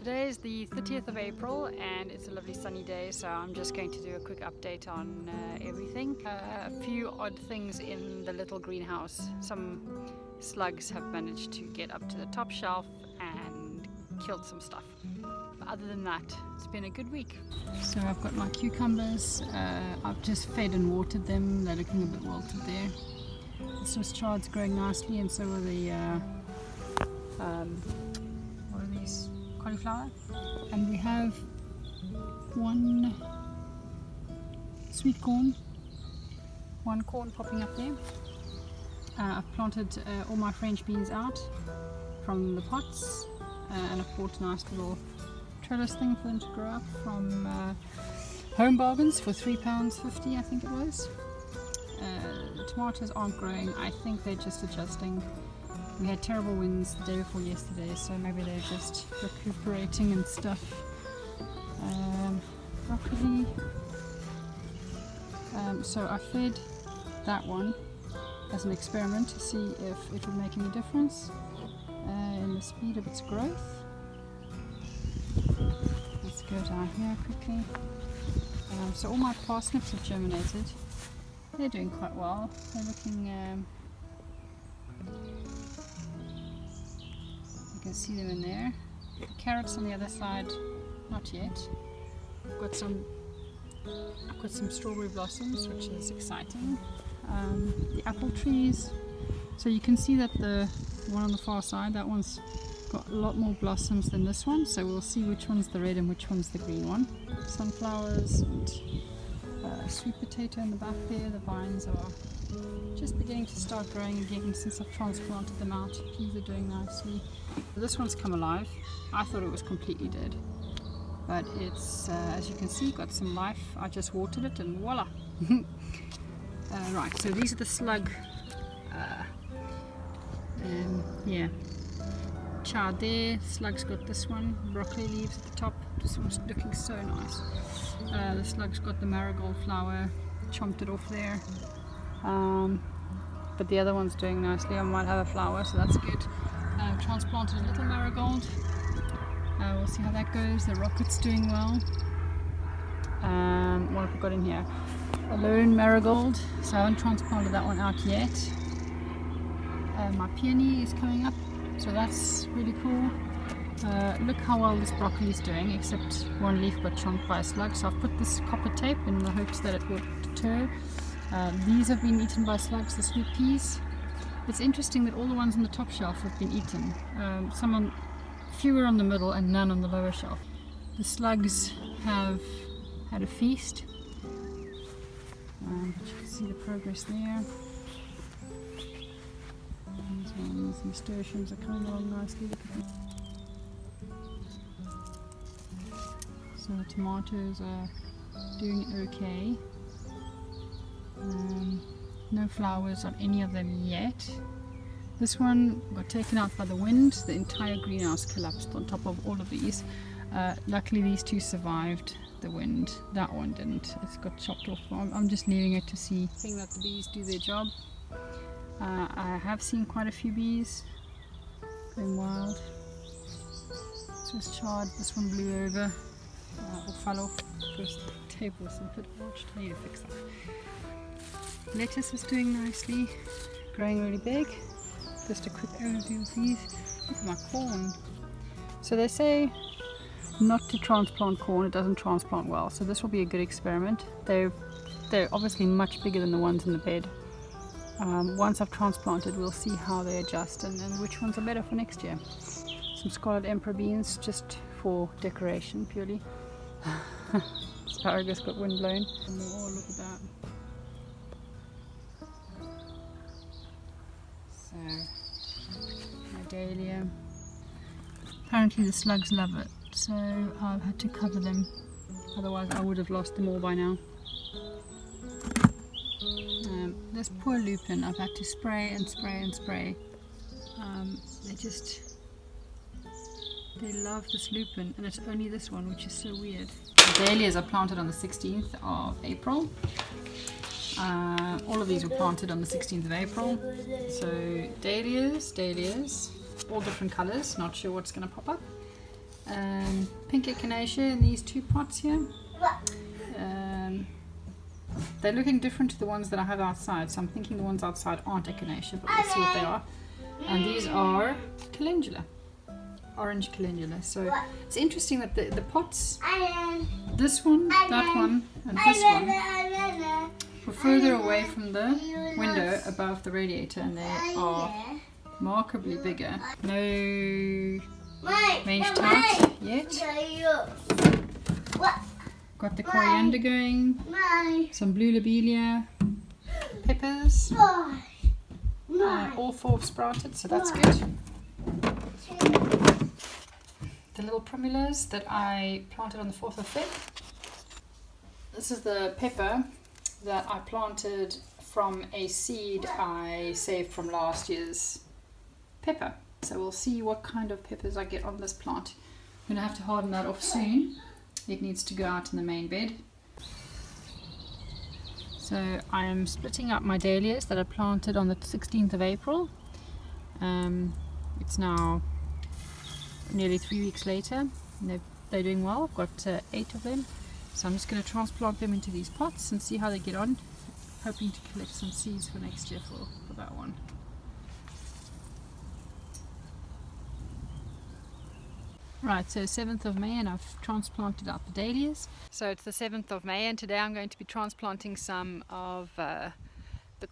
Today is the 30th of April and it's a lovely sunny day, so I'm just going to do a quick update on everything. A few odd things in the little greenhouse. Some slugs have managed to get up to the top shelf and killed some stuff. But other than that, it's been a good week. So I've got my cucumbers. I've just fed and watered them. They're looking a bit wilted there. The Swiss chard's growing nicely, and so are the what are these? Cauliflower. And we have one sweet corn, one corn popping up there. I've planted all my French beans out from the pots, and I've bought a nice little trellis thing for them to grow up from Home Bargains for £3.50, I think it was. The tomatoes aren't growing. I think they're just adjusting. We had terrible winds the day before yesterday, so maybe they're just recuperating and stuff. Broccoli. So I fed that one as an experiment to see if it would make any difference in the speed of its growth. Let's go down here quickly. So all my parsnips have germinated. They're doing quite well. They're looking, you can see them in there. The carrots on the other side, not yet. I've got some strawberry blossoms, which is exciting. The apple trees. So you can see that the one on the far side, that one's got a lot more blossoms than this one. So we'll see which one's the red and which one's the green one. Sunflowers and sweet potato in the back there. The vines are just beginning to start growing again since I've transplanted them out. Peas are doing nicely. This one's come alive. I thought it was completely dead, but it's as you can see, got some life. I just watered it and voila. Right, so these are the slug yeah, chard there. Slug's got this one, broccoli leaves at the top. This one's looking so nice. The slug's got the marigold flower, chomped it off there. But the other one's doing nicely. I might have a flower, so that's good. Transplanted a little marigold. We'll see how that goes. The rocket's doing well. What have we got in here? A lone marigold, so I haven't transplanted that one out yet. My peony is coming up, so that's really cool. Look how well this broccoli is doing, except one leaf got chomped by a slug. So I've put this copper tape in the hopes that it will deter. These have been eaten by slugs, the sweet peas. It's interesting that all the ones on the top shelf have been eaten. Fewer on the middle and none on the lower shelf. The slugs have had a feast. But you can see the progress there. These nasturtiums are coming along nicely. Look at them. So the tomatoes are doing okay. No flowers on any of them yet. This one got taken out by the wind. The entire greenhouse collapsed on top of all of these. Luckily these two survived the wind. That one didn't. It's got chopped off. I'm just leaving it to see. I think that the bees do their job. I have seen quite a few bees going wild. Swiss chard, this one blew over or fell off because the tape was a bit arched. I need to fix that. Lettuce is doing nicely, growing really big. Just a quick overview of these. Look at my corn. So they say not to transplant corn, it doesn't transplant well. So this will be a good experiment. They're obviously much bigger than the ones in the bed. Once I've transplanted, we'll see how they adjust and which ones are better for next year. Some Scarlet Emperor beans just for decoration purely. Asparagus got wind blown. Oh, look at that. So, my dahlia. Apparently the slugs love it, so I've had to cover them. Otherwise I would have lost them all by now. This poor lupin, I've had to spray and spray and spray. They love this lupin, and it's only this one, which is so weird. The dahlias are planted on the 16th of April. All of these were planted on the 16th of April. So dahlias, all different colours, not sure what's going to pop up. pink echinacea in these two pots here. They're looking different to the ones that I have outside, so I'm thinking the ones outside aren't echinacea, but we'll see what they are. And these are calendula, orange calendula. So it's interesting that the pots, this one, that one, and this one, were further away from the window above the radiator, and they are markedly bigger. No mange tart yet. Got the coriander going, some blue lobelia, peppers, all 4 have sprouted, so that's good. The little primulas that I planted on the 4th of Feb. This is the pepper that I planted from a seed I saved from last year's pepper. So we'll see what kind of peppers I get on this plant. I'm going to have to harden that off soon. It needs to go out in the main bed. So I am splitting up my dahlias that I planted on the 16th of April. It's now nearly 3 weeks later. And they're doing well. I've got 8 of them. So I'm just going to transplant them into these pots and see how they get on. Hoping to collect some seeds for next year for that one. Right, so 7th of May and I've transplanted out the dahlias. So it's the 7th of May and today I'm going to be transplanting some of the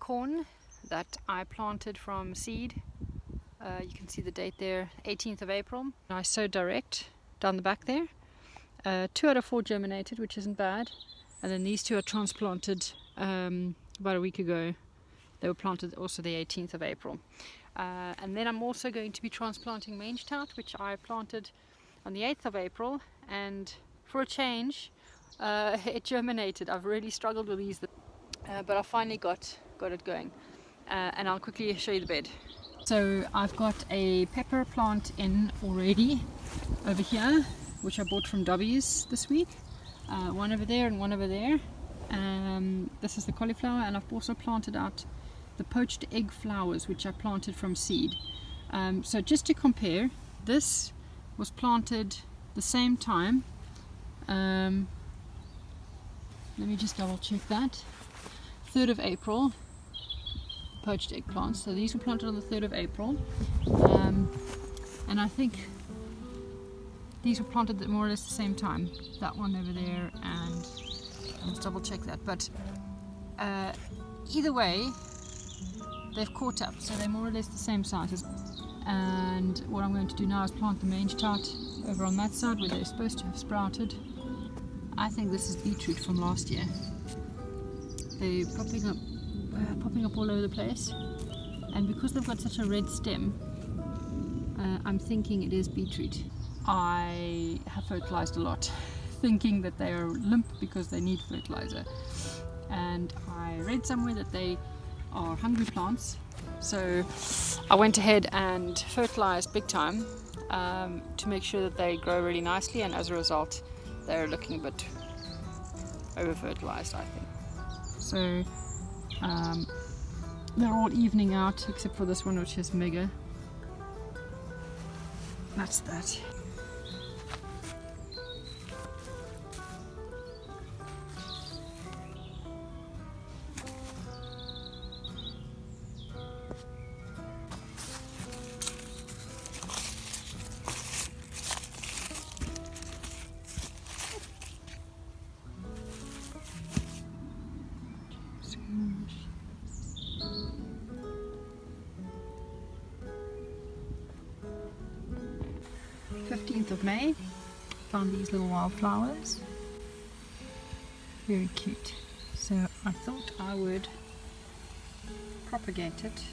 corn that I planted from seed. You can see the date there, 18th of April. I sowed direct down the back there. 2 out of 4 germinated, which isn't bad. And then these 2 are transplanted about a week ago. They were planted also the 18th of April. And then I'm also going to be transplanting mange tart, which I planted on the 8th of April, and for a change it germinated. I've really struggled with these, but I finally got it going, and I'll quickly show you the bed. So I've got a pepper plant in already over here, which I bought from Dobby's this week. One over there and one over there. This is the cauliflower, and I've also planted out the poached egg flowers, which I planted from seed. So just to compare, this was planted the same time. Let me just double check that. 3rd of April, poached eggplants. So these were planted on the 3rd of April. And I think these were planted at more or less the same time. That one over there, and I must double check that. But either way, they've caught up, so they're more or less the same size. And what I'm going to do now is plant the mange tart over on that side where they're supposed to have sprouted. I think this is beetroot from last year. They're popping up all over the place, and because they've got such a red stem, I'm thinking it is beetroot. I have fertilized a lot, thinking that they are limp because they need fertilizer, and I read somewhere that they are hungry plants. So I went ahead and fertilized big time to make sure that they grow really nicely, and as a result they're looking a bit over fertilized, I think. So they're all evening out except for this one, which is mega. That's that. Of May, found these little wildflowers, very cute, so I thought I would propagate it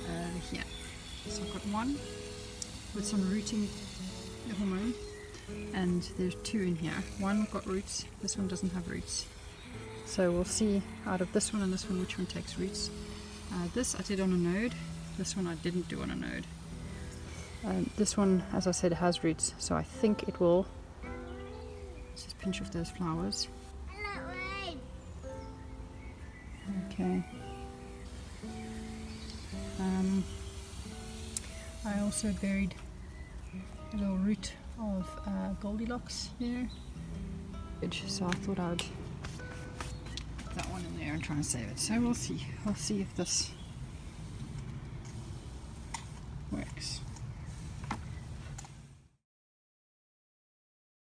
over here. So I've got one with some rooting hormone, and there's 2 in here. One got roots, this one doesn't have roots, so we'll see out of this one and this one which one takes roots. This I did on a node. This one I didn't do on a node. This one, as I said, has roots, so I think it will. Let's just pinch off those flowers. Okay. I also buried a little root of Goldilocks there. So I thought I would put that one in there and try and save it. So we'll see. We'll see if this works.